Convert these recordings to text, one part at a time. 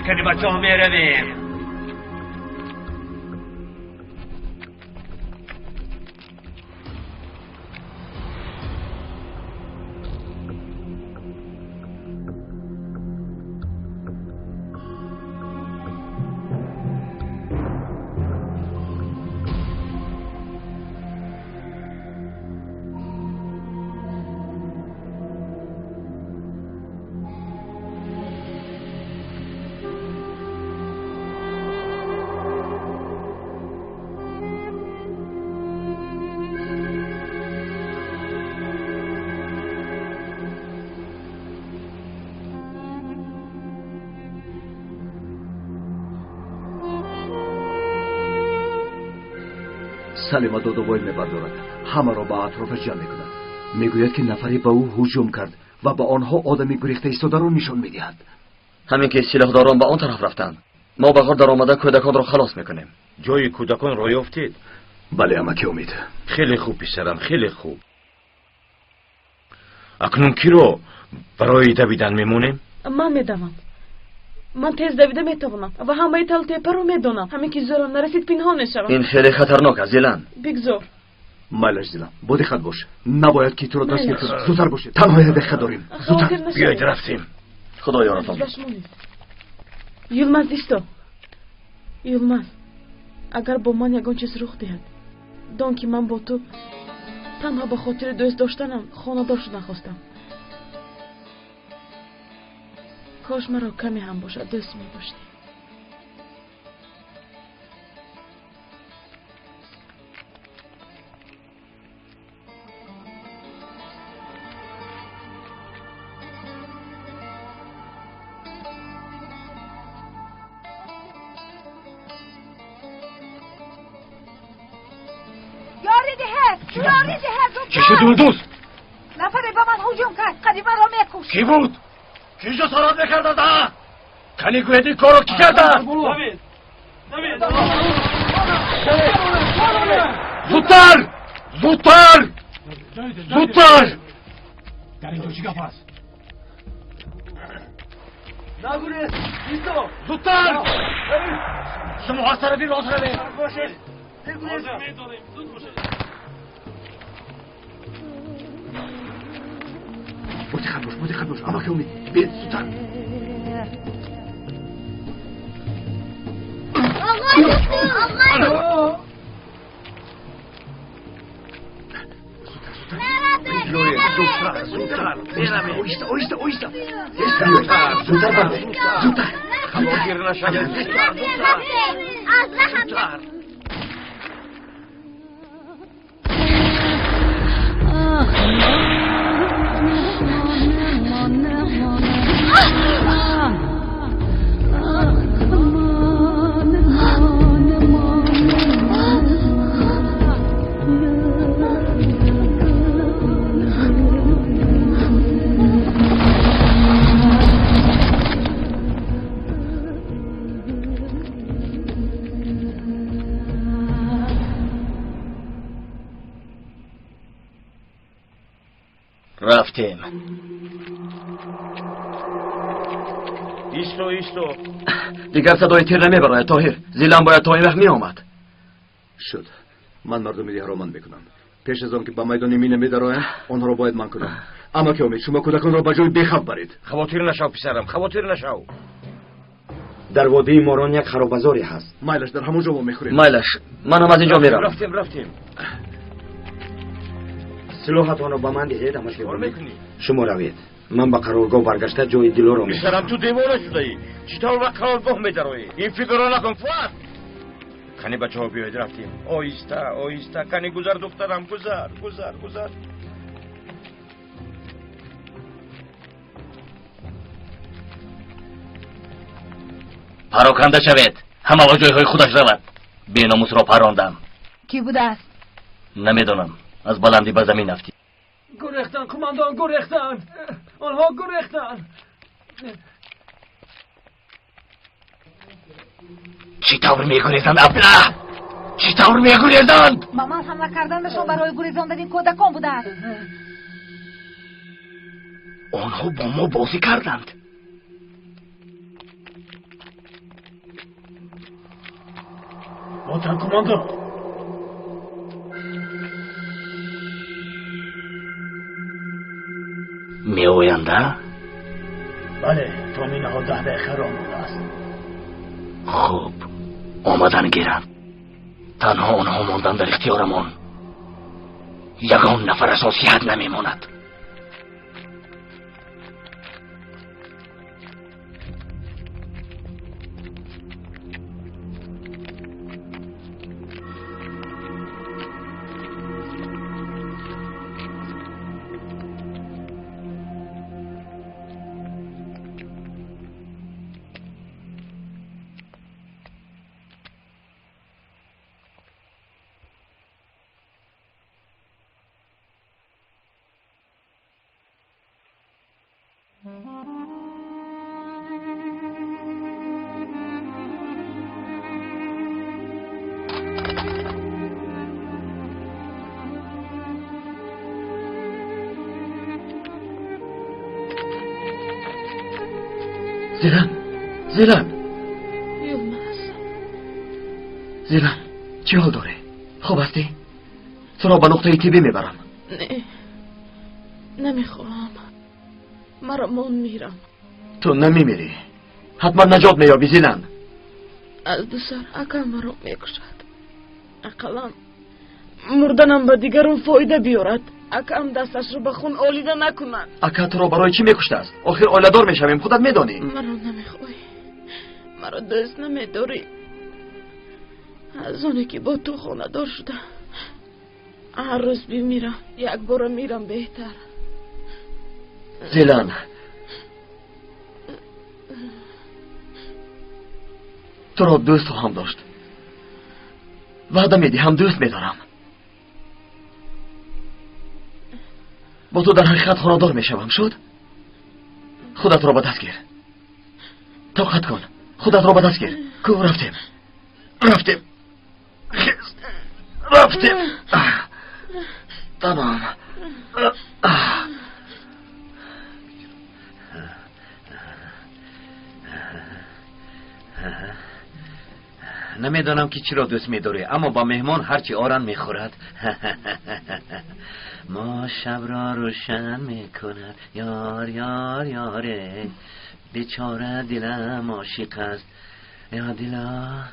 کنی بچه ها میرویم. سلیما دودوبایل میبردارد، همه را به اطرافش جمع میکند. میگوید که نفری به او هجوم کرد و به آنها آدمی گریخته ایستاده را نشان میدهد. همین که سلاحداران به آن طرف رفتند، ما به غار در آمده کودکان را خلاص میکنیم. جای کودکان را یافتید؟ بله امک امید. خیلی خوب پسرم، خیلی خوب. اکنون کی رو برای دویدن میمونیم؟ من میدوم. من تیز دویده میتوانم و همه تل تیپه رو میدونم. همین که زورم نرسید پنهان نشوم. این خیلی خطرناک است زیلان. بگذار. مالش زیلان، با دقت باش. نباید که تو رو دستگیر کنیم. زودتر باشه. تنها دقت داریم. زودتر. بیایید رفتیم. خدا یارتان. یلمز ایستو. یلمز. اگر با من یگان چیز رخ دهد، دان که من با تو تنها به خاطر دوست داشتنم خانه‌دار شدن خواستم. کاش مرا کمی هم باشد دوست می داشتی. یاری ده چی شد دوست؟ نفری به من هجوم کرد، قدیمه را میکشت. کی بود؟ کی جسارت میکرده ده؟ کنی گویدی کارو کی کرده؟ زودتر! زودتر! زودتر! در اینجا چی گپ است؟ نگوریز! ایستو! زودتر! شما ها سر بی راز روید! باشید! نگوریز! زود باشید! متخد باش اما که امید بید زودتر. آقا زودتر اویستا زودتر برده زودتر خواهیر نشده زودتر رفتیم. ایستو دیگر صدای تیر نمیبراید طاهر. زیلان باید تا این وقت می آمد. شد. من مردم دیگر را من میکنم. پیش از آن که به میدان مینه میدرایم آنها را باید من کنم. اما که امید شما کودکان را به جای بخواب برید. خواطر نشو پسرم، خواطر نشو. در وادی ماران یک خرابزاری هست. مایلش در همونجا ما میخوریم. مایلش من هم از اینجا میرم. رفتیم. سلاحتان را به من دهید. شما روید. من به قرارگاه برگشته جای دیلو را میخورم. پسرم تو دیوانه شده ای. چطور به قرارگاه میدروی؟ این فکر را نکن فواد. کنی بچه ها بیاید رفتیم. آیسته کنی گذر دخترم گذر. پراکنده شوید. همه به جایهای خودش رود. بیناموس را پراندم. کی بوده است؟ نمیدونم. از بلندی به زمین افتی. گریختن کماندان گریختن. آنها گریختن. چی طور میگریزند ابله؟ چی طور میگریزند؟ مامان حمله کردنشون برای گریزاندن این کودکان بوده است. آنها با ما بازی کردند. Otan komando. می‌آینده؟ بله تومی نها 10 دقیقه راه مونده است. خوب آمدن گیرند. تنها آنها ماندن در اختیارمان. یگان نفر از آن صحت نمیماند. زیلان یلمز زیلان چی حال داره؟ خوب هستی؟ تو را به نقطه تیبی میبرم. نه نمیخوام. مرا من میرم. تو نمیمیری. حتما نجات میابی زیلان. از دوسر اکا مرا میکشد. اقلا مردنم به دیگران فایده بیارد. اکا هم دستش رو به خون آلیده نکنند. اکا تو را برای چی میکشته است؟ آخر آیله‌دار میشویم خودت میدانی. مرا نمیخوای. مرا دوست نمیداری. از اونی که با تو خانه دار شده هر روز میمیرم. یک بار میرم بهتر. زیلان تو را دوست خواهم داشت. وعده میدی هم دوست میدارم. با تو در حقیقت خانه‌دار میشوم. شد؟ خودت را به دست گیر. طاقت کن. خودت را به دست گیر. کو رفتیم. تمام. نمیدانم که چی را دوست می‌داری، اما با مهمان هرچی آران می‌خورد. ما شب را روشن می‌کند. یار یار یاره، بیچاره دلم عاشق است. یا دلا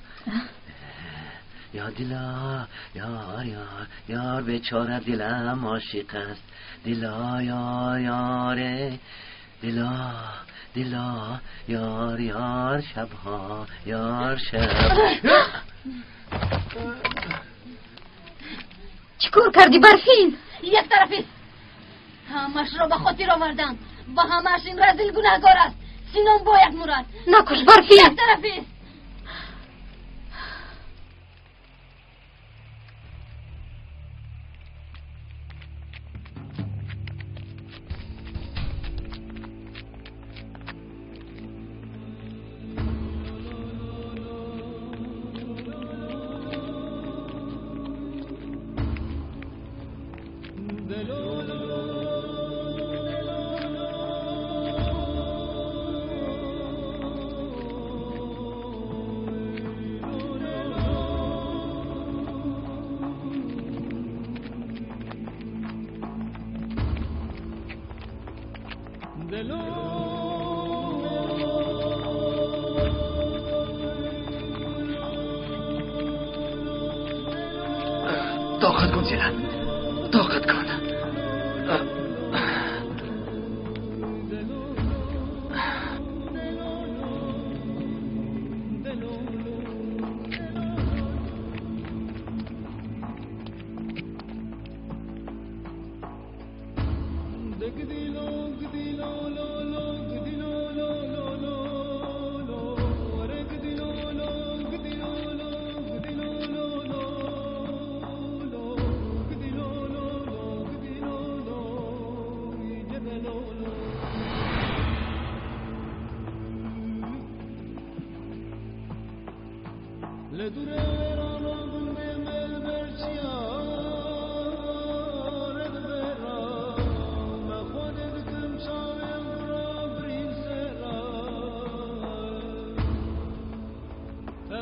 یا دلا یار یار یار، بیچاره دلم عاشق است. دلا یار یاره، دلا دلا یار یار، شبها یار شب. چیکار کردی برفین؟ یک طرفی همش را به خاطر آوردم. با همش این رزیل گناهکار است. سینام باید مرد. نکش برفین. یک طرفی طاقت کن زیلان. طاقت کن.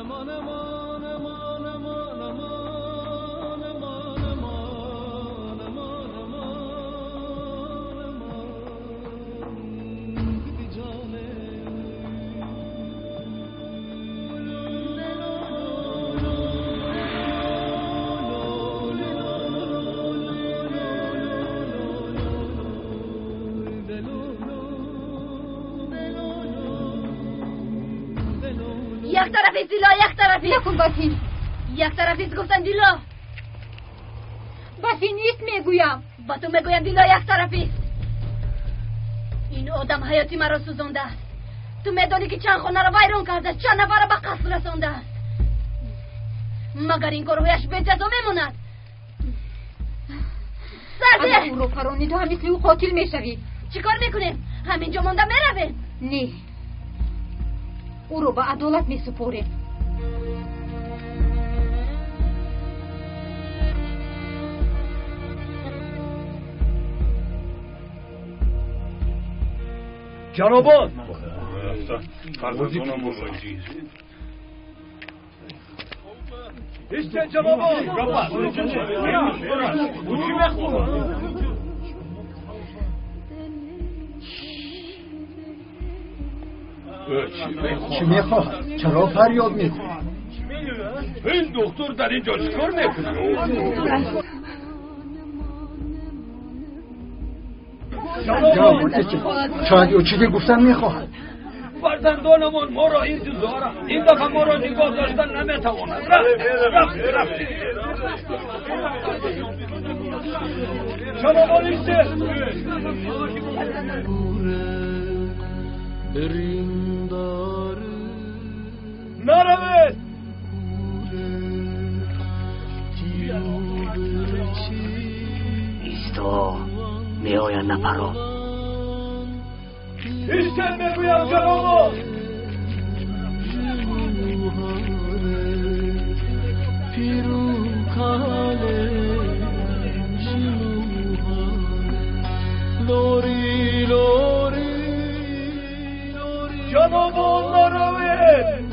Aman aman aman aman یک طرفی دیلا، یک طرفی. نکن بافین. یک طرفی گفتن دیلا. بافین نیست میگویم. با تو میگویم دیلا یک طرفی. این آدم حیاتی مرا سوزانده است. تو میدانی که چند خانه را ویران کرده، چند نفر را به قتل رسانده است. مگر این کارهایش به جزا میماند؟ سرده! اگر او رو فرانی تو هم مثل او قاتل میشوی. چیکار میکنیم؟ همینجا مانده میرویم؟ نه، او رو به عدالت میسپاریم. جنابان işte جنابان چی میخواد؟ چرا فریاد میکنی؟ این دکتر در اینجا چیکار میکنه؟ شاید او چیزی گفتن میخواد. فرزندانمون ما را اینجا دارن. این دفعه ما را نگاه داشتن نمیتواند. رفت جنابان ایسته نروید. ایستا میآیند نفران. ایسته میگویم جنابان. جنابان نروید.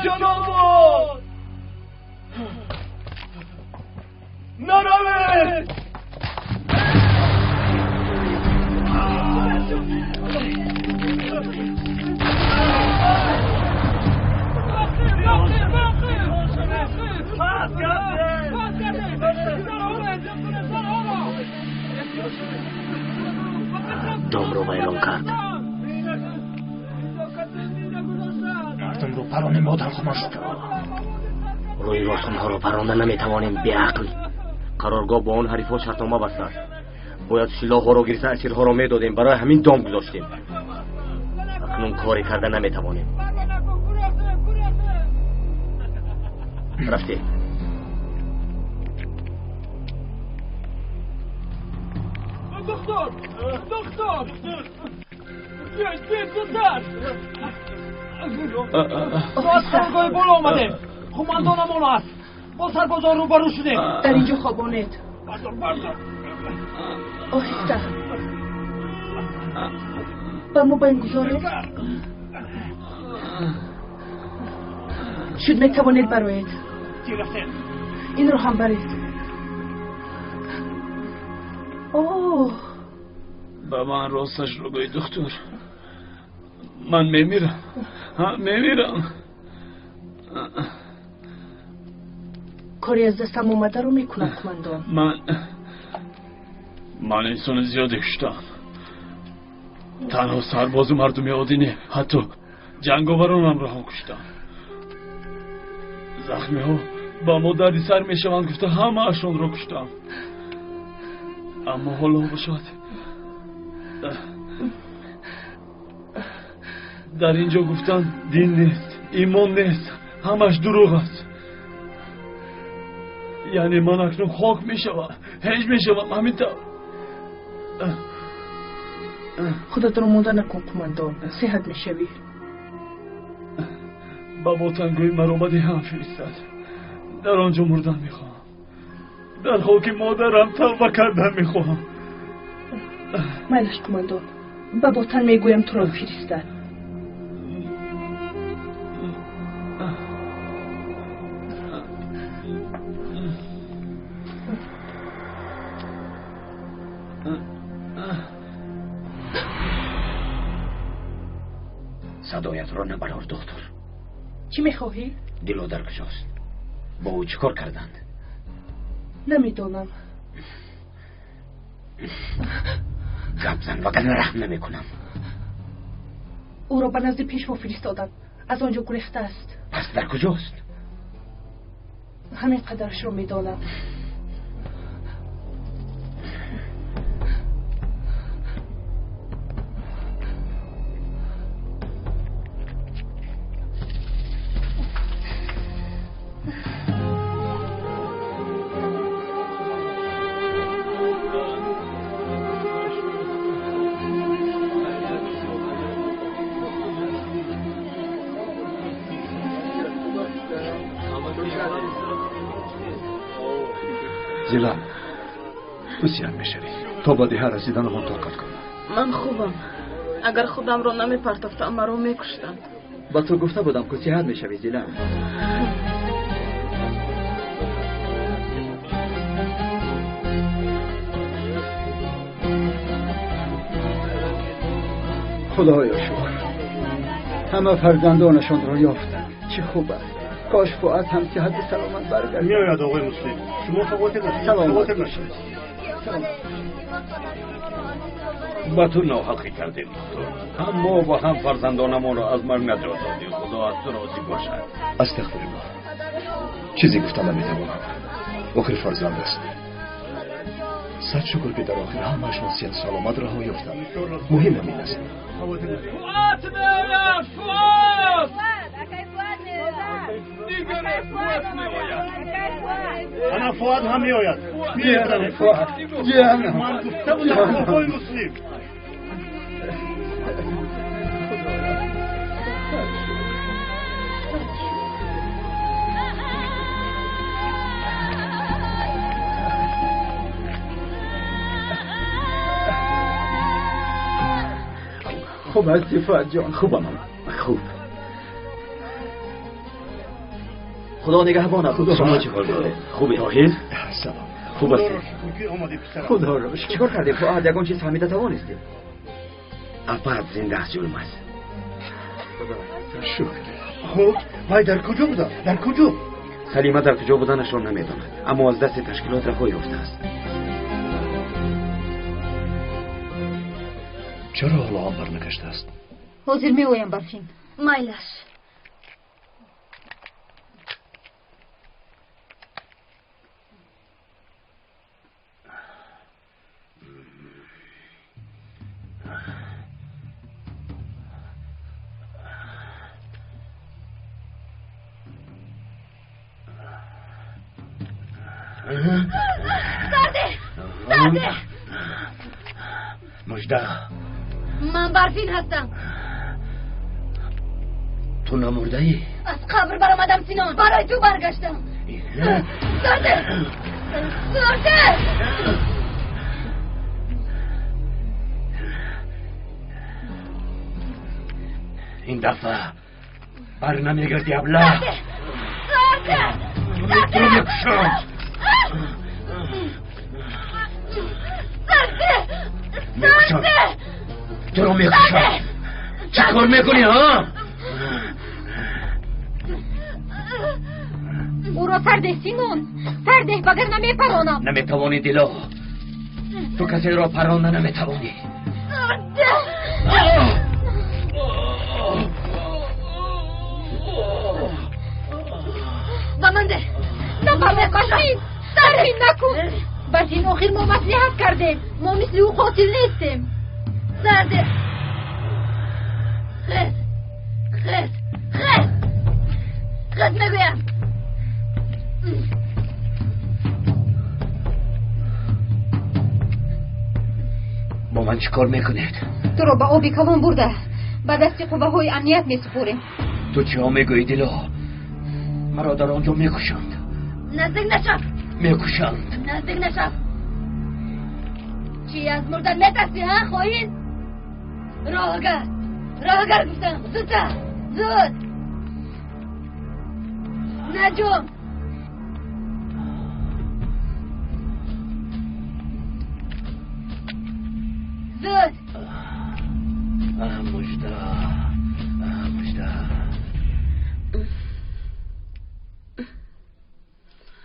جنابان نروید. دام رو ویران کرد. مردم رو پرانه مادر خماش. روی راست اونها رو پرانده نمیتوانیم بی عقل. قرارگاه با اون حریفا شرطنامه بسته است. باید سلاح ها رو گرفته اسیرها رو میدادیم، برای همین دام گذاشتیم. اکنون کاری کرده نمیتوانیم. رفته دکتر بیاید زودتر. باز خرگاه بالا آمده. قماندانمون است. با سربازان رو برو شده. در اینجا خوابانید. بردار آهسته با ما باید گذارید. شد میتوانید برایید. این رو هم برید. اوه با من راستش رو گوی دکتر. من میمیرم. کاری از دستم اومده رو میکنم کماندان. من انسان زیاده کشتم. تنها سرباز و مردمی عادی نه، حتی جنگاورانم را هم کشتم. زخمی ها با ما دردی سر میشوند گفته همه اشان را کشتم. اما حالا باشد در اینجا گفتن دین نیست، ایمان نیست، همش دروغ است. یعنی من اکنون خاک میشوم، هیچ میشوم. همین طور خودت رو مونده نکن کماندان، صحت میشوی. با وطنگوی مرامدی هم فرستد. در آنجا مردن میخواهم. در خاک مادرم توبه کردن میخواهم. مایلش کماندان، با وطن میگویم تو را فرستد. صدایت را نبرار دکتر. چی میخواهی؟ دیلو در کجاست؟ با او چیکار کردند؟ نمیدونم. گپ زن وگرنه رحم نمیکنم. او را به نزد پیشوا فرستادند. از آنجا گریخته است. پس در کجاست؟ همین قدرش را میدانم. زیلان بسیار میشوی تا با دیه رسیدن من طاقت کن. من خوبم. اگر خودم را نمیپرتافتم مرا میکشتند. با تو گفته بودم که صحت میشوی زیلان. خدایا شکر همه فرزندانشان را یافتند. چه خوب است. کاش فؤاد هم صحت و سلامت برگرد. میآید آقای مسلم. شما فوات نشید. سلامت نشید. با تو ناحقی کردیم دکتر. هم ما و هم فرزندانمان را از مرگ نجات دادی. خدا از تو راضی باشد. استغفر الله. چیزی گفتم نمیتوانم. آخر فرزند است. صد شکر که در آخر همه‌شان صحت سلامت رها یافتند. مهم همین است. فؤاد میآید. فؤاد. انا فؤاد هم میآید. جانم فؤاد. جانم. من گفته بودم آقای مسلم. خوب هستی فؤاد جان؟ خوبم. خوب. خدا نگهبان. خدا شما چیکار می‌کنید؟ خوبی طاهر؟ سلام. خوب هستی؟ خدا را شکر. چیکار کردی فؤاد؟ یگان چیز فهمیده توانستی؟ اپاد زنده است جلمز. شکر. خب وای در کجا بودن؟ در کجا؟ سلیمه در کجا بودنش را نمیداند، اما از دست تشکیلات رها یافته است. چرا حالا هم برنگشته است؟ حاضر میآیم برفین. مایلش. سرده مجده من برفین هستم. تو نمرده ای؟ از قبر برآمدم سینان. برای تو برگشتم. سرده این دفعه بر نمیگردی ابله. تو میکشم. تو رو میکشم. چه کار میکنی ها؟ او را سرده سیمون. سرده بگر نمیپرانم. نمیتوانی دیلو. تو کسی را پرانده نمیتوانی. با من ده. نباید برفین. برفین نکن. برفین آخر ما مصلحت کردیم. ما مثل او قاتل نیستیم. سرده خد میگویم. با من چیکار میکنید؟ تو را به آبی کلان برده به دست قوه های امنیت میسپوریم. تو چی ها میگویی دیلو؟ مرا در آنجا میکشند. نزدیک نشو. میکشند. نزدیک نشو. چی از مردن میترسی ها خواهین؟ راهگر گفتم. زودتر زود. نجوم. زود. مجده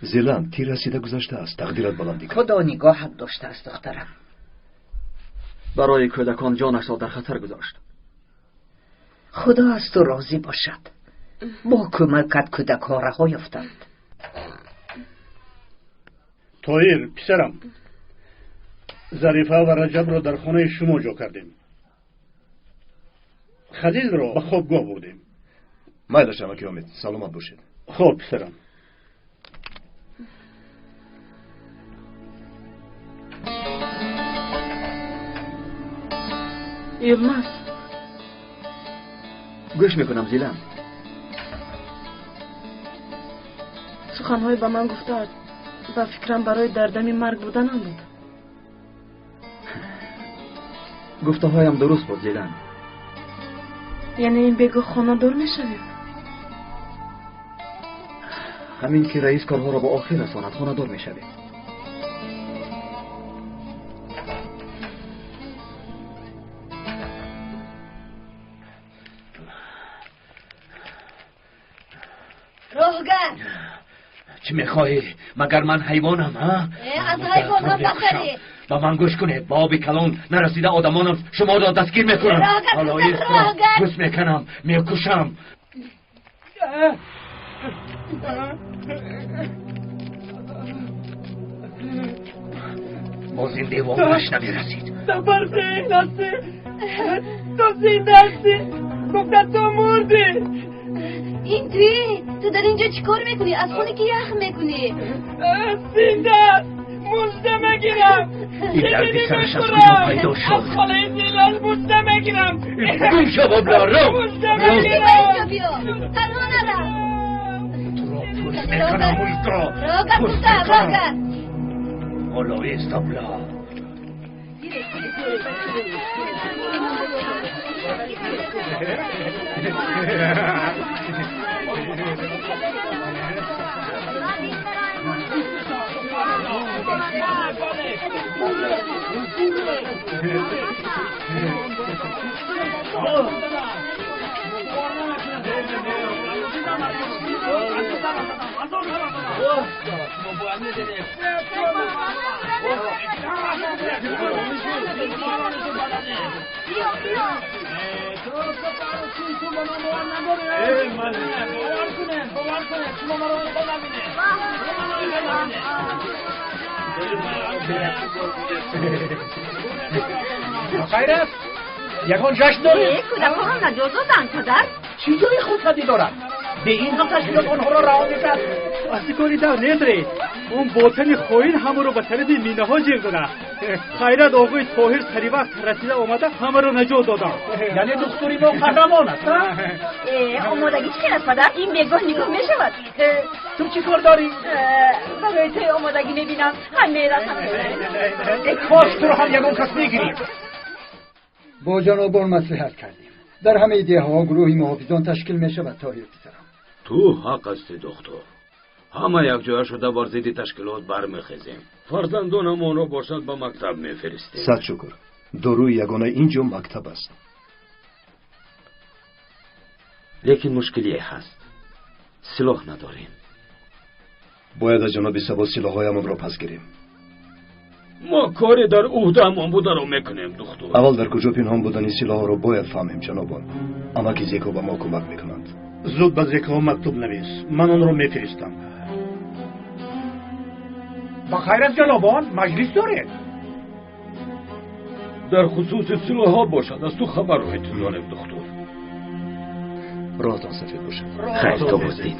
زیلان تیر رسیده گذشته است. تقدیرت بلندی کن. خدا نگاهت داشته است دخترم. برای کودکان جانش را در خطر گذاشت. خدا از تو راضی باشد. با کمکت کودک ها رها یافتند. طاهر پسرم، ظریفه و رجب را در خانه شما جا کردیم. خلیل را به خوابگاه بردیم. مایلش امکی حامد، سلامت باشید. خوب پسرم. یلماز گوش میکنم زیلان. سخنهای به من گفته و فکرم برای دردمی مرگ بودنم بود. گفته هایم درست بود زیلان. یعنی این بگو خانه دور میشویم؟ همین که رئیس کارها را به آخر رساند خانه دور میشویم. روحگر چی میخواهی؟ مگر من حیوانم ها؟ از حیوان هم بخری. با من گوش کنه. باب کلان نرسیده آدمانم شما را دستگیر میکنم. حالا ایست را گوش میکنم میکشم. باز این دیوانش نمیرسید. سفر این هستی تو زنده هستی. گفتن تو مردی. این تو در اینجا چیکار میکنی؟ از خونه که یخ میکنی؟ زنده است. مجده میگیرم. این دردی سرش از کجا پیدا شد؟ از خاله زیلال مجده میگیرم. گم شو بابلا رو. مجده میگیرم. بیا تنها نرم. تو را پوست میکنم ایست را. روگر پوسته روگر. حالا ایست بابلا. خیرت یکان جشن داره؟ کودکان را نجازادند پدر. چی جای خودخواهی دارد؟ به این هم تشکیلات آنها را رها میکرد. اصلی کاری در نداری. اون باطن خوین همه رو به طرف مینه ها جیغونه. خیرت آقای طاهر سری وقت رسیده آمده همه رو نجات دادن. یعنی دختری ما قهرمان است. آمادگی چی است پدر؟ این بگاه نگاه میشود. تو چی کار داری؟ برای تو آمادگی میبینم هم میرسم. کاش تو رو هم یکان کس میگیریم. با جنابان مصلحت کردیم. در همه ایده ها گروهی محافظان تشکیل میشود طاهر پسرم. تو حق هستی دکتر. همه یک جای شده بر ضد تشکیلات برمیخیزیم. فرزندانمان را باشد به مکتب میفرستیم. صد شکر. دروی یگانه اینجا مکتب است. لیکن مشکلی هست. سلاح نداریم. باید از جناب سبا سلاحهایم را پس گیریم. ما کاری در عهده‌مان بوده را میکنیم دکتر. اول در کجا پنهان بودن سلاح را باید فهمیم جنابان. اما که زیکا به ما کمک میکنند. زود به زیکا مکتوب نویس. من آن را میفرستم. با خیرت جنابان مجلس دارید. در خصوص سلاح ها باشد از تو خبر رو داریم دکتر. راهتان سفید باشد. خیلی تو بزدید.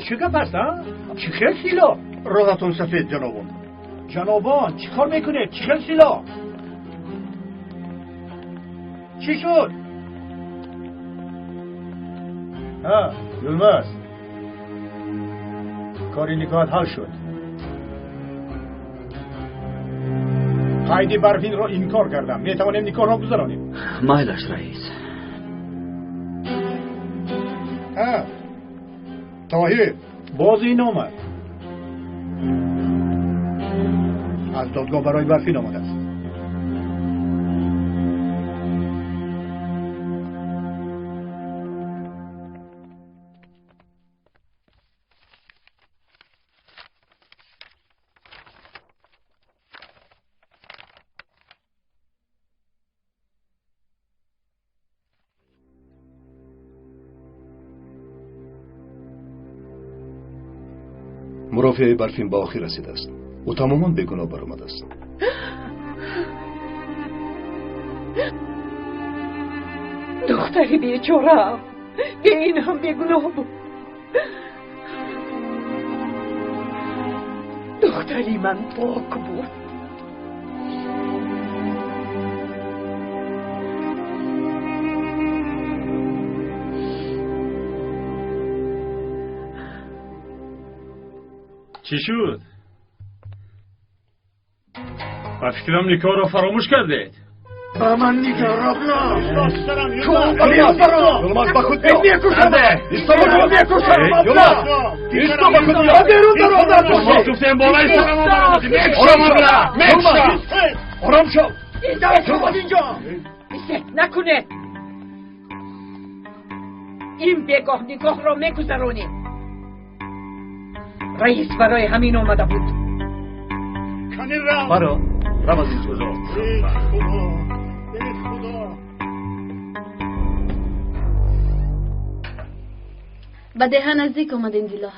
چی گپ است ها؟ چی خیل سلاح؟ راهتون سفید جنابان. جنابان چی کار میکنه؟ چی خیل سلاح؟ چی شد؟ ها یلماز کاری نکات حل شد. قیدی برفین را انکار کردم. میتوانیم نکاح را گذرانیم. مایلش رئیس. ها طاهر باز این آمد. از دادگاه برای برفین آمده است. مرافعه برفین با آخر رسیده است. او تماما بیگناه برآمده است. دختری بیچاره به این هم بیگناه بود. دختری من پاک بود. چی شد؟ با فکرم نکاح را فراموش کردید. با من نگاه را برام یلماز با خود بیا ایستا با خود بیا یلماز ایستا با خود بیا یلماز گفتم بالای سرم آمدی آرام شو شما اینجا نکنه. این بگاه نگاه را میگذرانیم. رئیس برای همین آمده بود. برو رم از اینجا. به ده نزدیک آمدیم دیلا.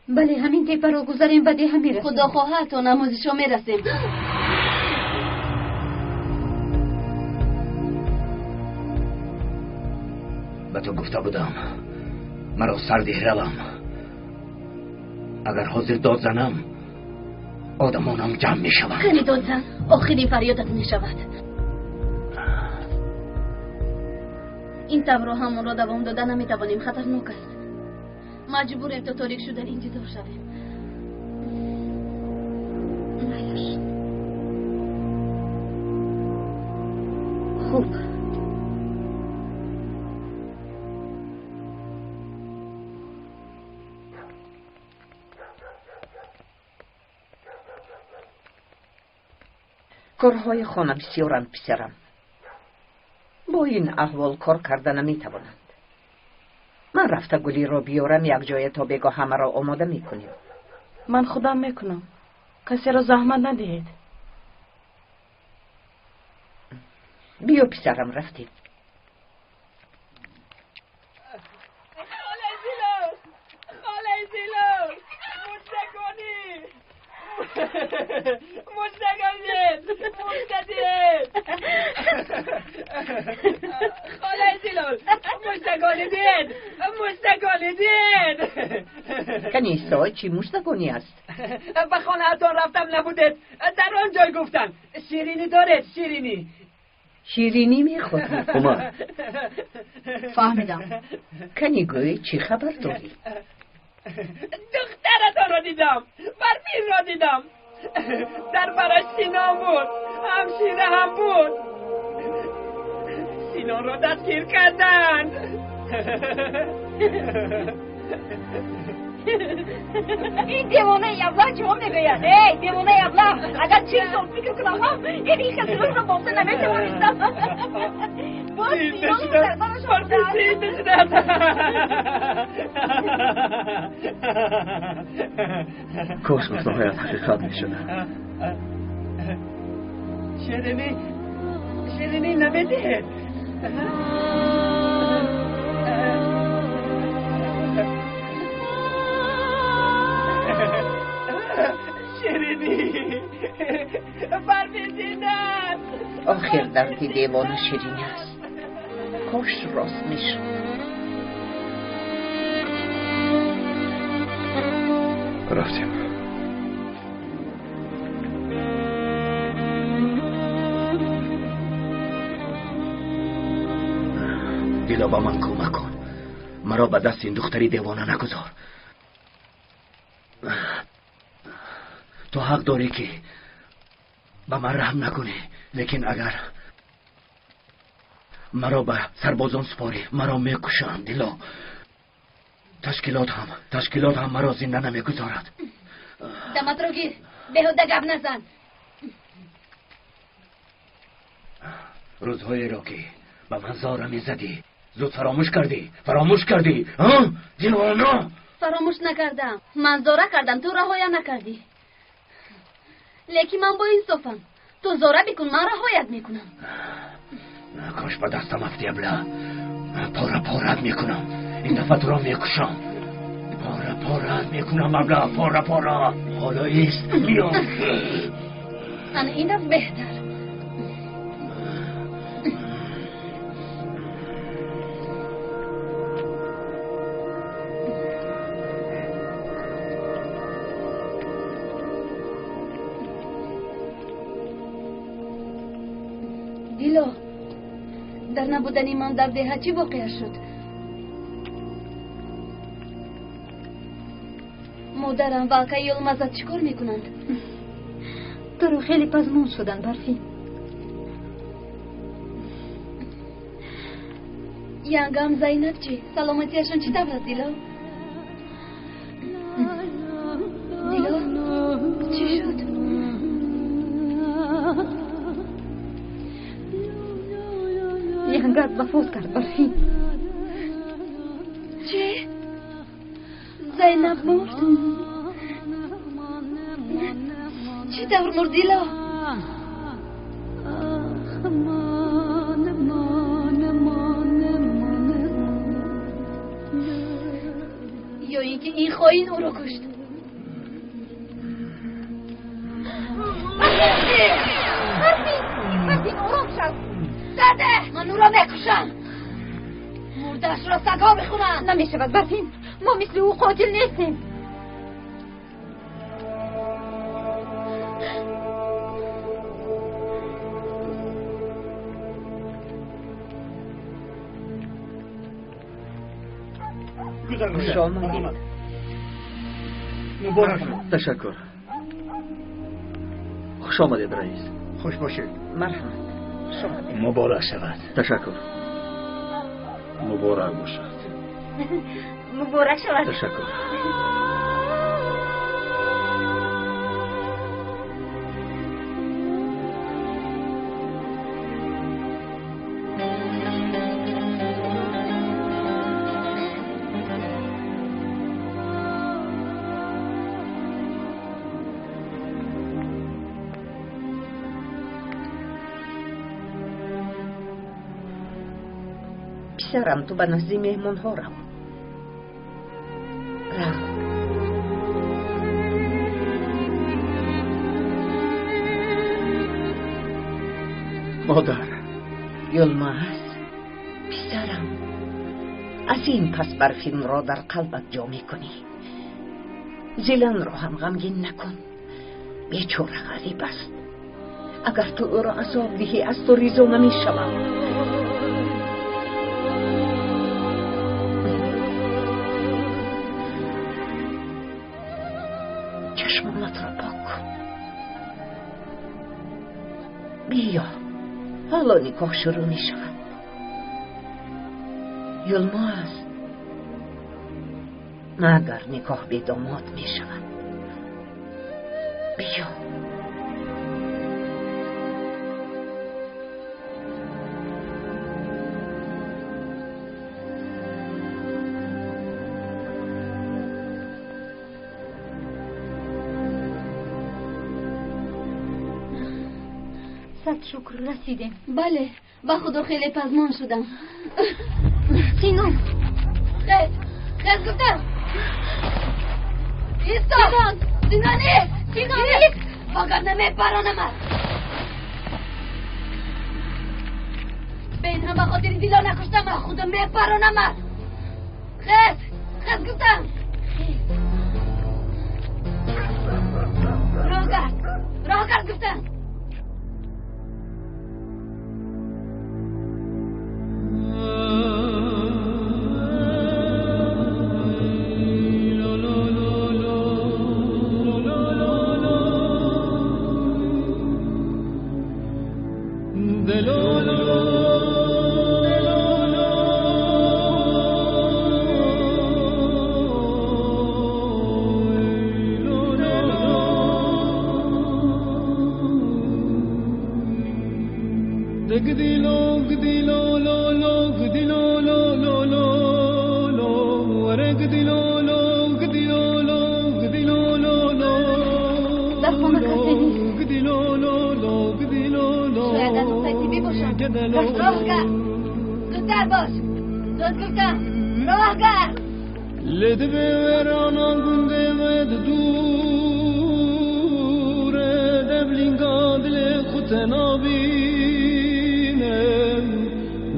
بله همین تیپه رو گذاریم به ده میرسیم. خدا خواهد تا نمازشو میرسیم. به تو گفته بودم مرا سردی هرلم. اگر حاضر داد زنم آدمانم جمع می شود. خیلی داد زن آخرین فریادت می شود. این تب را همون را دوام داده نمی توانیم. خطرناک است. مجبوریم تا تاریک شده انتظار شویم. خوب کارهای خانه بسیارند پسرم. با این احوال کار کردن نمی توانند. من رفته گلی را بیارم یک جای تا بگاه همه را آماده می کنیم. من خودم میکنم. کسی را زحمت ندهید. بیا پسرم رفتیم. کنیسا چی مشتگانی است؟ به خانه اتان رفتم نبودید. در آن جای گفتن شیرینی دارید. شیرینی میخوری؟ اومد فهمیدم. کنی گوی چی خبر داری؟ دخترتان را دیدم. برفین را دیدم. در برش سینان بود. همشیره هم بود. سینان را دستگیر کردند. این دیوانه یبلا چه هم نگوید؟ ای دیوانه یبلا اگر 40 سال فکر کنم هم این خسرون را بافته نمیتوانستم. باز سینان رو سربانش کاش گفته هایت حقیقت می شده. شیرینی نمیدید. شیرینی برمیزیدن. آخر در دیوانه شیرینی است. کاش راست میشه. رفتیم. دیلا با من کمک کن. مرا به دست این دختری دیوانه نگذار. تو حق داری که به من رحم نکنی، لیکن اگر مرا به سربازان سپاری مرا میکشند. دیلا تشکیلات هم مرا زنده نمیگذارد. دمت رو گیر. بهوده گپ نزن. روزهایی را که به من زاره میزدی زود فراموش کردی دیوانه. فراموش نکردم. من زاره کردم تو رهایم نکردی. لیکن من با انصافم. تو زاره بکن من رهایت میکنم. کاش به دستم افتی ابله. پاره میکنم. این دفعه تو را میکشم. پاره پارت میکنم ابله پارا حالا ایست میام اینم بهتر دیلو در نبودن من در ده چی واقع شد؟ مادرم و اکای یلمازت چیکار میکنند؟ تو رو خیلی پزمون شدن برفی. یانگام زینب چی؟ سلامتیشون چی طور است دیلو؟ دیلو چی شد؟ یانگات وفات کرد برفی. چی؟ زینب مرد؟ چی طور مرد دیلو؟ یا اینکه این خواهین او رو کشت؟ برفی آرام شد. زده من او را نکشم. مردش را سگا بخورن. نمیشود برفی، ما مثل او قاتل نیستیم. خوش آمدید. مبارک. تشکر. خوش آمدید رئیس. خوش باشید. مرحبا. مبارک شود. تشکر. مبارک باشد. مبارک شود. تشکر. پسرم تو به نزد مهمون ها رو. مادر یلماز پسرم، از این پس برفین را در قلبت جا میکنی. زیلان را هم غمگین نکن. بیچاره غریب است. اگر تو او را عذاب دهی از تو ریزو نمیشوم. چشمانت را پاک کن. بیا، حالا نکاح شروع می شود. یلماز، مگر نکاح به داماد می شود. بیا. صد شکر رسیدیم. بله، با خدا خیلی پزمان شدم. سینو خیز گفتم ایستا سینانی مگر نمیپرانم. به این هم بخاطر دیلا نکشتم. خودم میپرانم. خیز گفتم راه کرد گفتم. لدبرانان گنده مد دوره دبلینگا دل خوتنابینم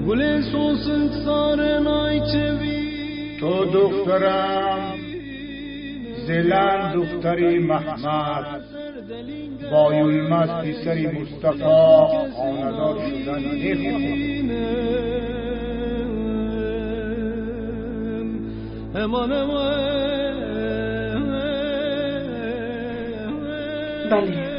گل سوسنگ سارنای چوی تو دخترم زلن دختری محمد با یلمز پسری مصطفی خاندار شدن نخواهی امان بله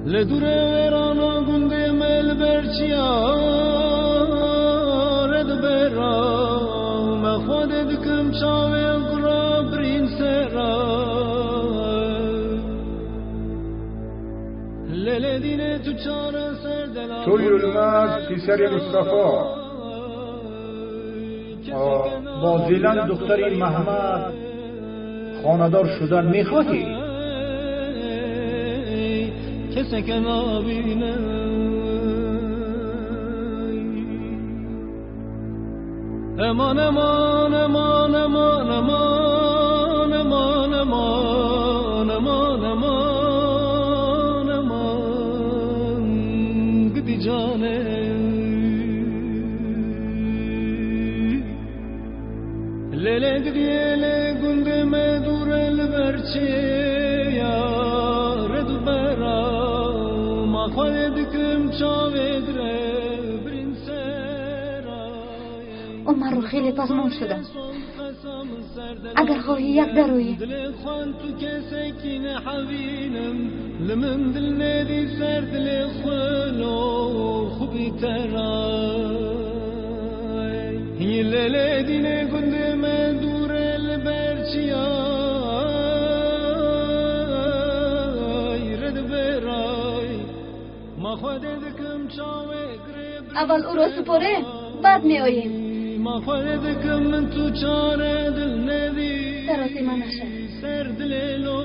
لدوره ویرانا گنده مل برچیا رد برا مخواد دکم چاوی گرا برین سرا لیل دینه تو چاره سر دلا تو یلمز پسر مصطفی با زیلن دختری محمد خاندار شدن میخواهی؟ کسی که نبینه امان امان امان امان امان امان امان امان امان امان گدی جانه لیله گدی لیله گنده مدور البرچه یارد برا ما خواهد کم چاوید ره برین عمر رو خیلی پزمان شدن اگر خواهی یک درویی دل خوان تو کسی کی نحوینم لمن دل ندی سر دل خلو خوبی ترای هی لیله دینه گنده من دور البرچیای رد برای ما خود دکم چاوه اول او را سپاره بعد می آییم ما خود دکم من تو چاره دل ندی تراسی من نشد سر دلو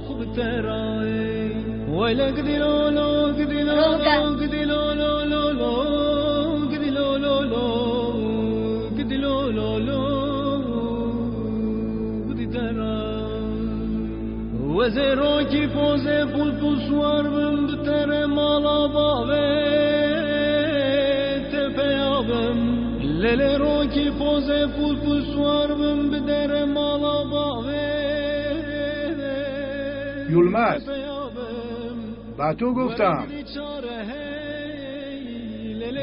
خوب ترای ویلا گدی لولو گدی لولو گدی لولو لولو گدی لولو لولو گدی لولو لولو گدی ترای وزیرو کی پوزه پول پوسوار بم بتر مالا باوه تپیابم لیلی رو کی پوزه پول پوسوار بم بدر مالا باوه یلمز با تو گفتم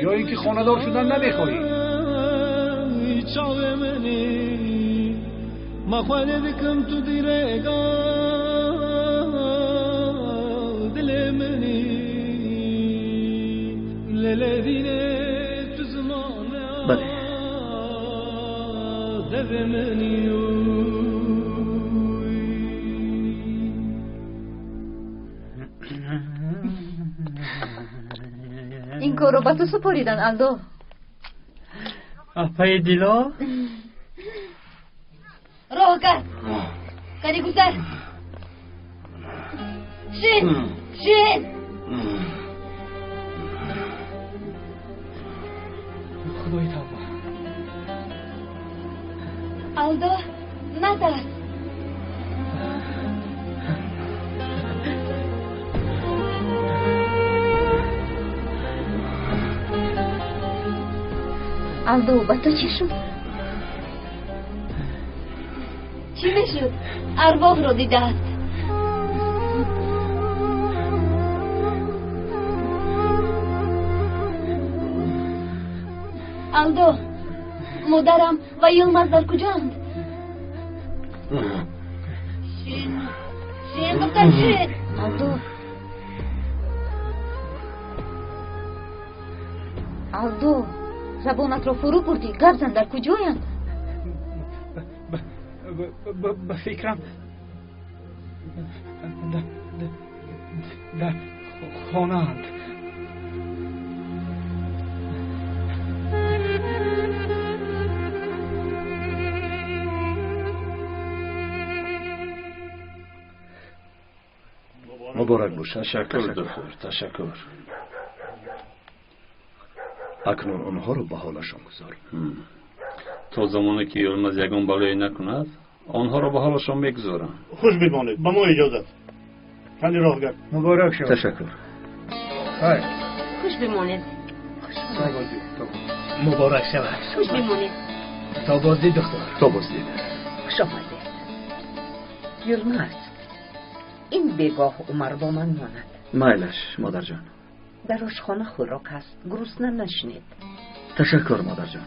یا اینکه خاندار شدن نمیخواهی چاوه منی ما خواهده دکم تو دیرگا دل منی لیلی دینه تو زمانه بله دو منی این کارو با تو سپاریدن الدو اپای دیلا راه کرد کاری گذر شین شین خدای توبه الدو نترس الدو با تو چی شد؟ چی میشد؟ ارواح رو دیده است الدو مادرم و یلمز در کجاند؟ شین شین دکتر شین الدو زبانت رو فرو بردی گپ زن در کجایند؟ به فکرم در خانه اند مبارک باشه. تشکر دکتر، تشکر. اکنون آنها را به حالشان گذار. تا زمانی که یلماز یگان بلایی نکند آنها را به حالشان میگذارم. خوش بمانید، با ما اجازت. خیلی راهگر. مبارک شد. تشکر. خوش بمانید. مبارک شود. خوش بمانید. تا بازدید دختر. تا بازدید. خوش آمدید. یلماز، این بگاه عمر با من ماند. مایلش مادر جان. در آشخانه خوراک هست، گرسنه نشنید. تشکر مادر جان.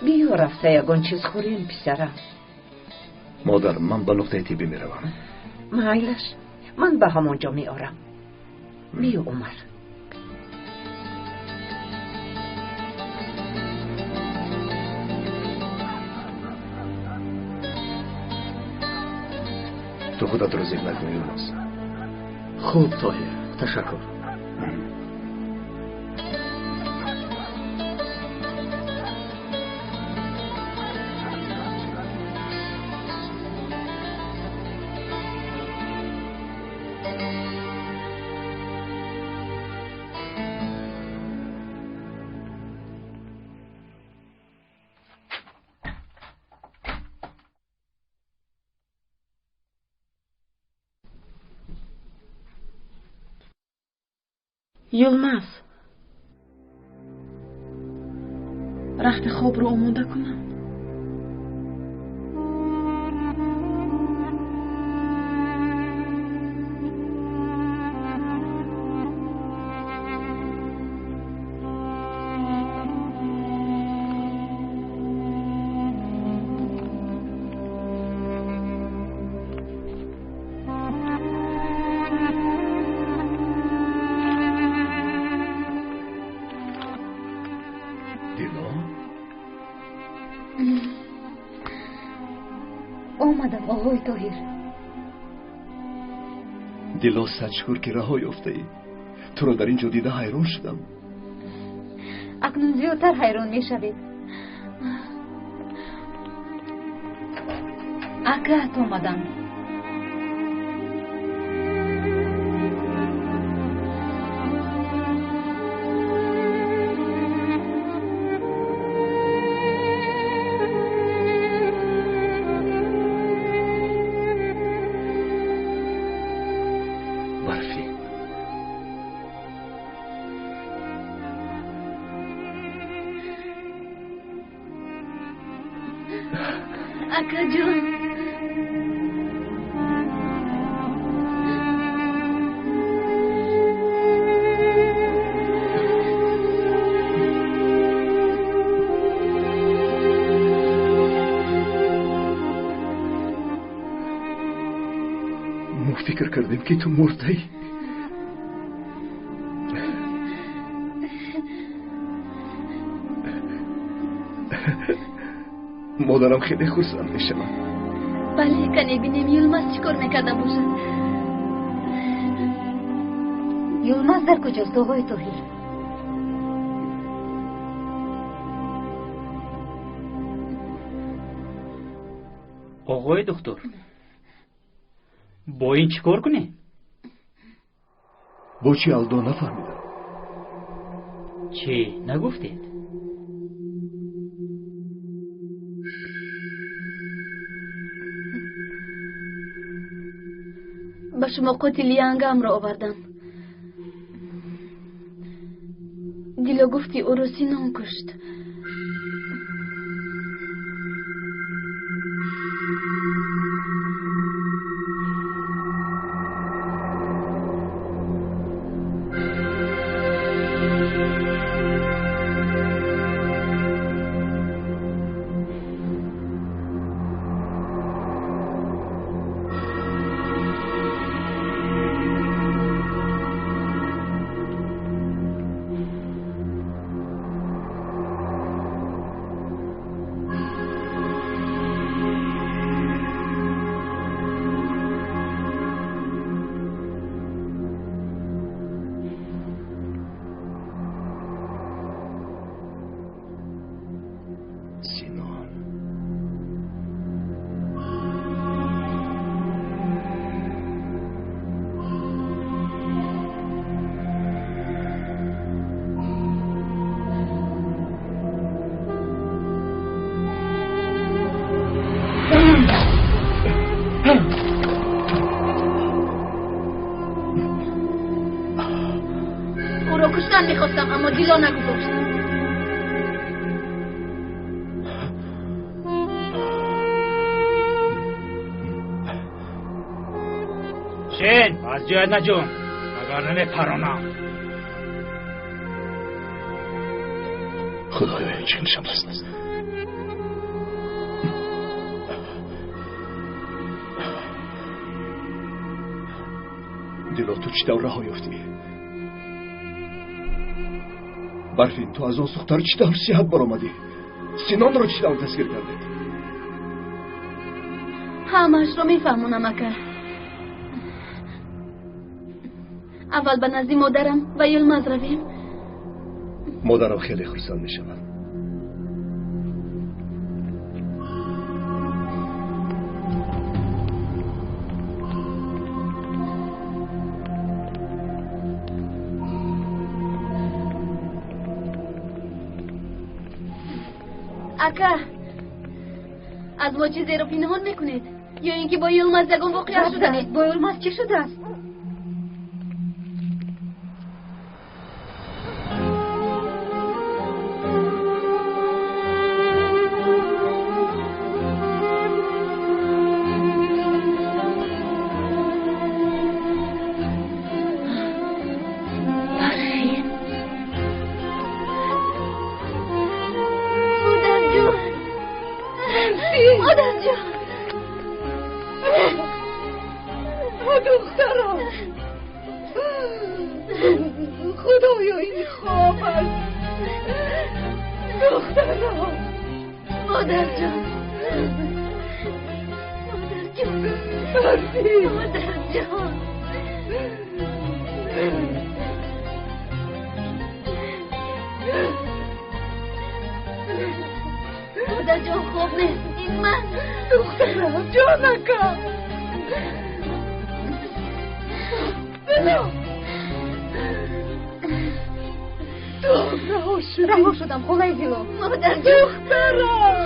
بیا رفته یگان چیز خوریم پسرم. مادر، من به نقطه تیبی می روم. مایلش، من به همانجا می آرم. بیا عمر. تو خودت رو زیر نکنی یلماز. خوب طاهر، تشکر. یلماز، رخت خواب رو آماده کنم. آمدم آقای طاهر. دیلا سچور که رها یافته ای. تو را در اینجا دیده حیران شدم. اکنون زیادتر حیران می شوید. اکرهت آمدم. اکا جان، ما فکر کردیم که تو مرده ای. مادرم خیلی خرسند می شود. بله کنی بینیم یلماز چیکار میکرده باشد. یلماز در کجاست آقای طاهر؟ آقای دکتر، با این چیکار کنی؟ با چی الدا نفهمیدم. چی نگفتید؟ به شما قتلی انگام را آوردم. دیلا گفتی او رو سینام کشت. من میخواستم اما دیلا نگذاشت. شین از جایت نجوم اگر نمیپرانم. خدایا این چنشم است. دیلا تو چی دور رها یافتی؟ برفین تو از اون سختار چی دور صحت برآمدی؟ سینان رو چی دور تسخیر کردی؟ همش رو میفهمونم اکا. اول به نزد مادرم و یلماز رویم. مادرم خیلی خرسند میشود. اکا از ما چیزی رو پنهان میکنید یا اینکه با یلماز یگان واقعا شدنید؟ با یلماز چی شده است؟ مادر جان خوب نیست. این من دخترم جانکم بلا تو رها شدم خلای دیلو. مادر جان دخترم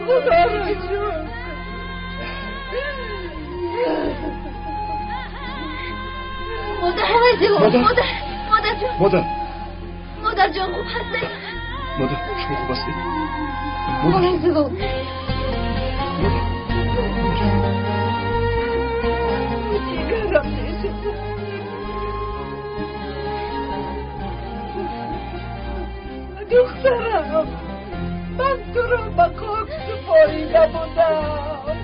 خدا را جان مادر جان خوب هستی؟ مادر شما خوب هستی؟ مادر دخترم من تو رو به خاک سپاریده بودم.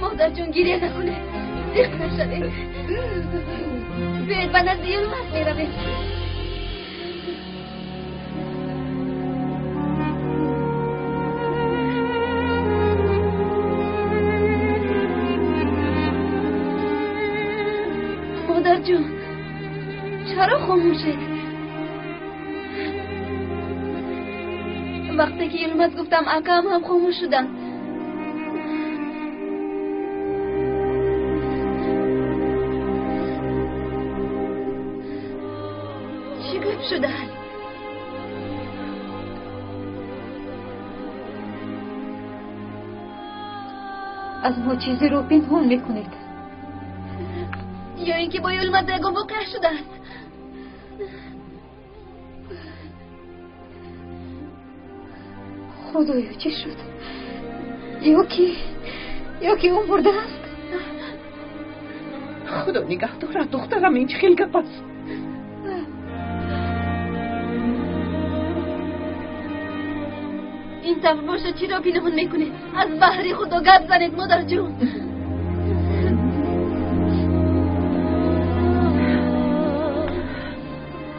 مادر جون گریه نکنه. دیخت نشده. بیاید به نزد یلماز میرویم. مادر جون چرا خاموشید؟ وقتی که یلماز گفتم اکام هم خاموش شدن. چی گفت شده هست؟ از ما چیزی رو پنهان میکنید یا اینکه با یلماز یگان واقع شده است. خدایا چی شد؟ یا که اون مرده است. خدا نگه داره دخترم این چه خیلی گپ است. این طرف باشه چی را پنهان میکنید؟ از بحری خدا گپ زنید مادر جون.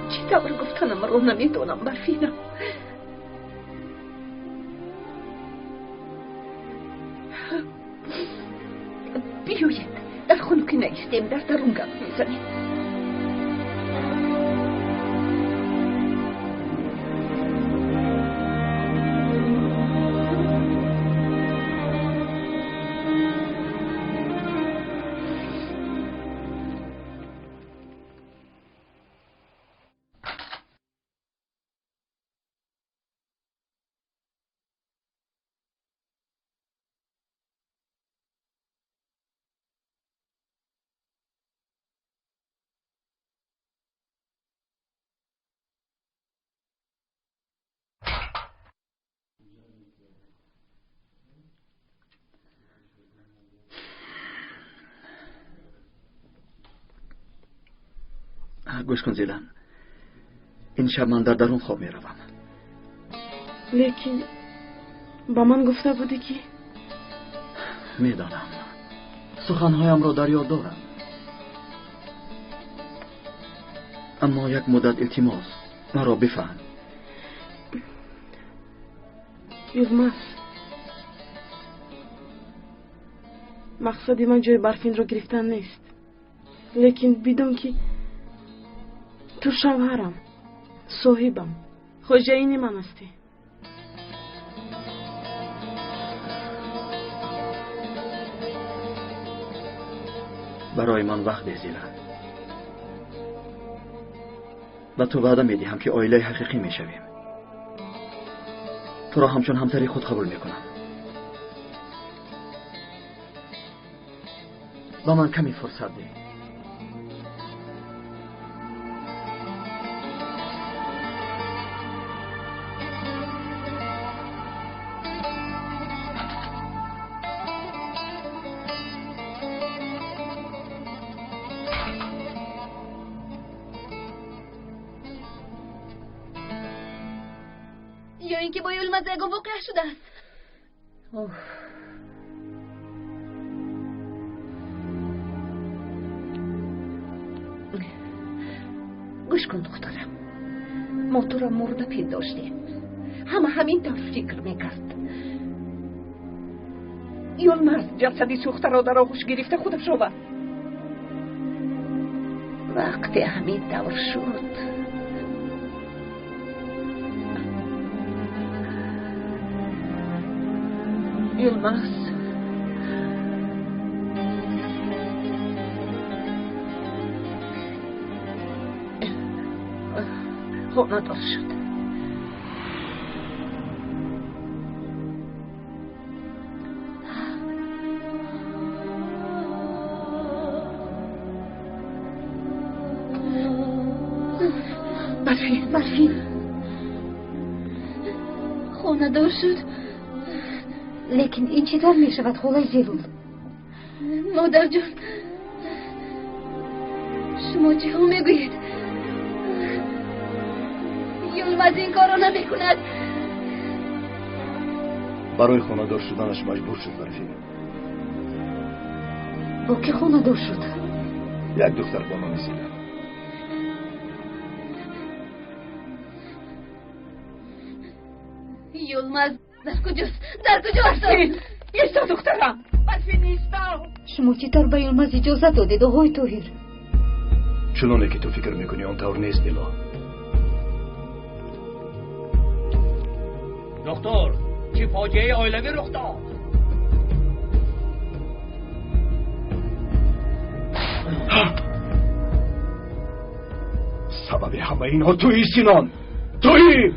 چی طور گفتنم رو نمیدونم برفینم. بیایید در خونه که نیستیم در درون گپ میزنیم. گوش کن زیلان، این شب من در درون خواب میروم. لیکن با من گفته بودی که میدانم، سخنهایم را در یاد دارم، اما یک مدت التماس مرا بفهم. یلماز، مقصدی من جای برفین رو گرفتن نیست، لیکن بدون که تو شوهرم، صاحبم، خوجاین من هستی. برای من وقت زیلان و تو وعده میدهم که عائله حقیقی میشویم. تو را همچون همسری خود قبول میکنم. با من کمی فرصت ده. یا اینکه با یلماز یگان واقع شده است. گوش کن دخترم، ما تو را مرده پنداشتیم، همه همین طور فکر میکرد. یلماز جسدی سوخته را در آغوش گرفته خودش را برد. وقتی همین طور شد یلماز خود ندار شد. برفین خونه دار شد. لیکن این چطور می شود خالای زیلول؟ مادر جان، شما چه ها میگویید؟ یلماز این کارو نمی کند. برای خانه دار شدنش مجبور شد برفین. با که خانه دار شد؟ یک دختر با نام زیلان. یلماز در کجاست؟ در کجاست؟ ایستا دخترم، برفین ایستا. شما چطور به یلماز اجازه دادید آقای طاهر؟ چنانه که تو فکر میکنی آن طور نیست دیلا. دکتر، چه فاجعه عائلوی رخ داد؟ سبب همه اینها تویی سینان، تویی.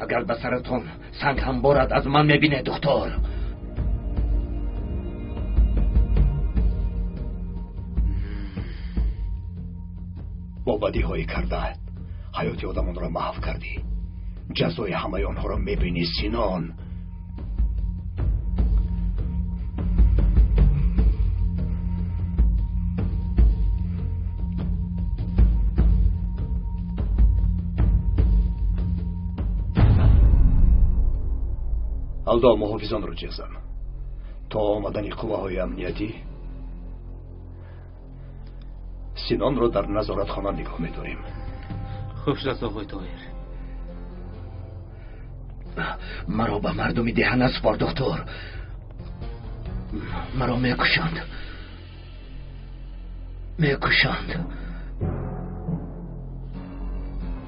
اگر به سرتون سنگ هم بارد از من میبینه دکتر. با بدی هایی کرده حیات آدمان را محو کردی. جزای همه آنها را میبینی سینان. الدا محافظان رو جزم تا آمدن قوه های امنیتی سینان رو در نظارت خانه نگاه می‌داریم. خوش است آقای طاهر. مرا به مردمی دهن اسپار دکتر. مرا میکشند.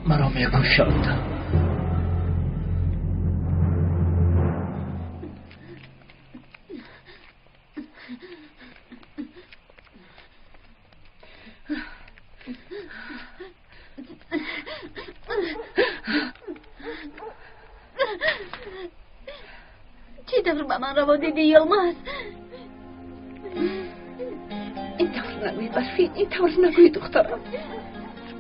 مرا میکشند. چی طور به من روا دیدی یلماز؟ این طور نگوی برفین، این طور نگوی دخترم.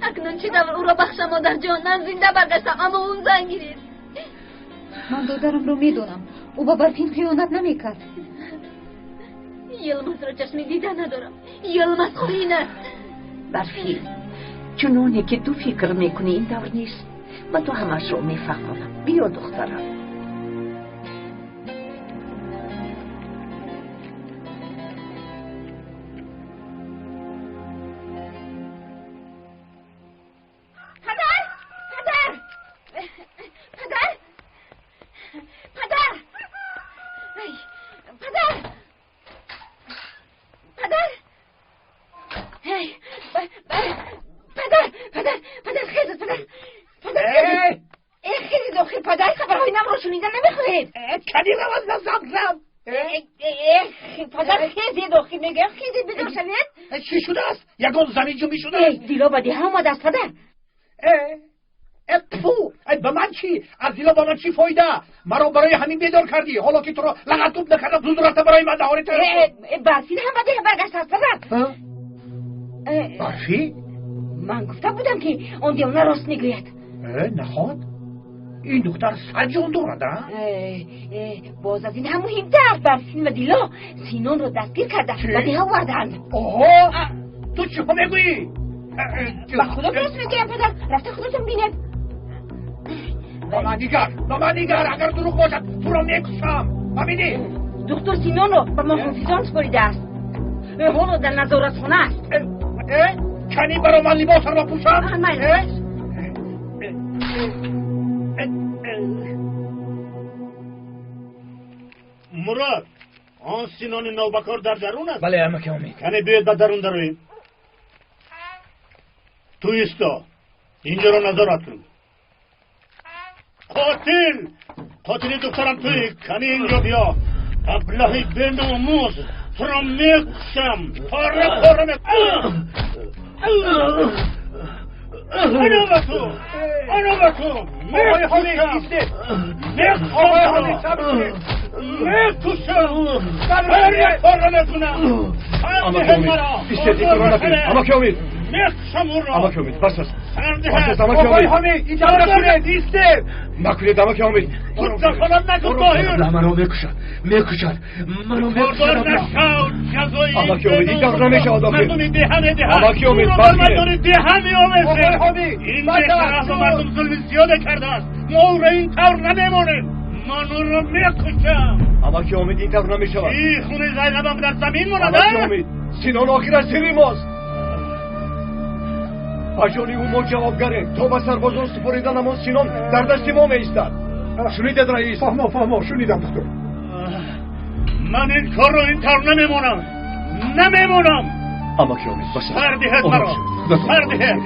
اکنون چه دور او را بخشم مادر جان. من زنده برگشتم اما اون زنگیرید. من دادرم رو میدونم. او با برفین خیانت نمیکرد. یلماز را چشمی دیده ندارم. یلماز خوین است. برفین چنانه که تو فکر میکنی این دور نیست. من تو همش رو میفهمم. بیا دخترم. چی شده است؟ یگان زمین جنبی شده است؟ دیلا با دیها آمده است پدر. پو به من چی؟ از دیلا با من چی فایده؟ مرا برای همین بیدار کردی. حالا که تو را لغتوب نکردم زود رفته برای من دهانی تر. برفین هم با دیها برگشت است پدر. برفی؟ من گفته بودم که اون دیونه راست میگوید. نخواد؟ این دختر سرجان دارد. باز از این هم مهمتر برفین و دیلا سینون رو دستگیر کرده و دیها وردند. تو چی ها میگویی؟ با خدا درست میگویم پدر. رفته خودتون بینید. نامنیگر اگر دروغ باشد تو را میکشم. ببینی دکتر سینون رو به محافظان سپریده است. حالا در نظارت خونه است. کنی برای من لباس را بپوشم؟ مراد آن سینان نوبکار در درون است؟ بله امک امید. کنی بیاید به درون درویم. تو ایستا اینجا را نظارت کن. قاتل دخترم توی. کنی اینجا بیا. ابلهی به ناموز تو را میکشم. پاره میکنم. آنو به تو نکنید امک امید. منو میکشد امک امید این دقیقه نمیشه آدم امک امید این به مردم ظلم زیاده کرده است. ما را این طور نمیمانیم. من او را میکشم. امک امید این طور نمیشه. این خون زینبم در زمین مونده. امک امید سینان آخر از سری ماست. اجانی او جوابگره. تا به سربازان سپریدن اما سینان در دست ما میایستد. شنیدید رئیس؟ فهمم شنیدم دکتر. من این کار رو این طور نمیمونم. امک امید بس. سردهت مرا. سردهت.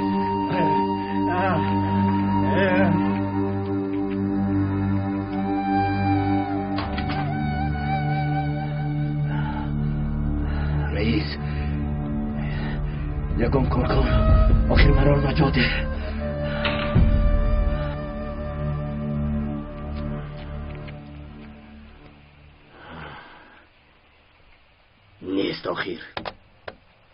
رئیس یگان کار کن. آخر مرا نجاته. نیست آخر.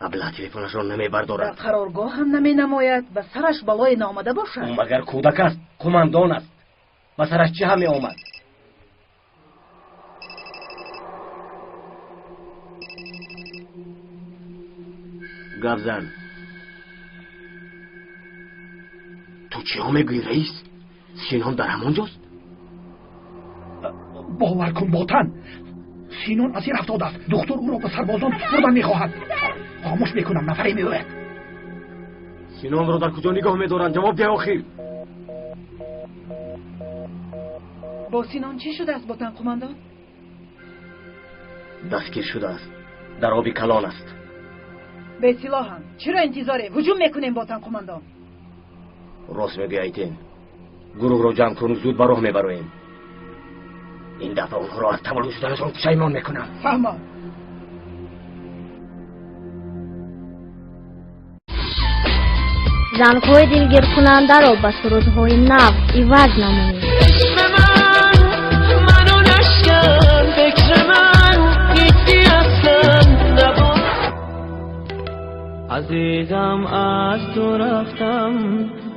ابله تلفنش را نمی بردارد. در قرارگاه هم نمی نماید. به سرش بلای نامده باشد. مگر کودک است. قماندان است. به سرش چه همی آمد؟ گپ زن. تو چی ها میگویی رئیس؟ سینان در همانجاست؟ باور کن باطن. سینان از این افتاده است. دکتر او را به سربازان سپردن میخواهد. خاموش میکنم نفری میوید. سینان را در کجا نگاه میدارند؟ جواب ده آخر. با سینان چی شده است باطن قماندان؟ دستگیر شده است. در آب کلان است. به سلاح هم چرا انتظاره؟ هجوم میکنیم باطن قماندان. راست میگی ایتین. گروه را جمع کن و زود به راه میبرویم. این دفعه اونها را از تولد شدنشان پشیمان میکنم. فهمم. زنهای دلگیر کننده را به سرودهای نو عوض نمایید. منو نشکن فکر من یکی اصلا نبود. از عزیزم از تو رفتم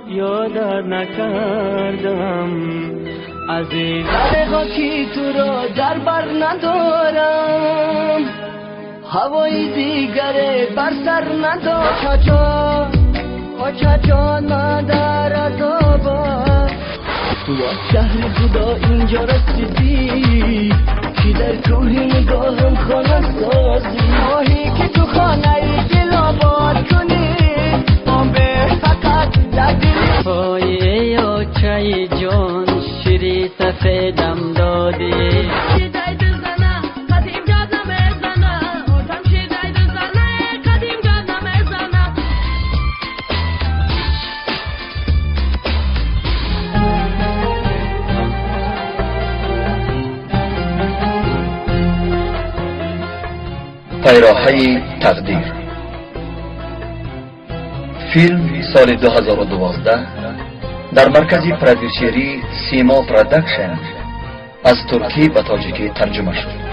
یادت نکردم عزیزم خاکی تو را در بر ندارم هوای دیگر بر سر ندارم چاچا مادر عذابا تو از شهر خدا اینجا رسیدی کی در کوه نگاهم خانه سازی ماهی که تو خانه دل آباد کنی آن به فقط در دل پای آچه جان شیری سفیدم دادی پیراهه تقدیر فیلم سال 2012 در مرکز پرودوسری سیما پرودکشن از ترکی به تاجیکی ترجمه شد.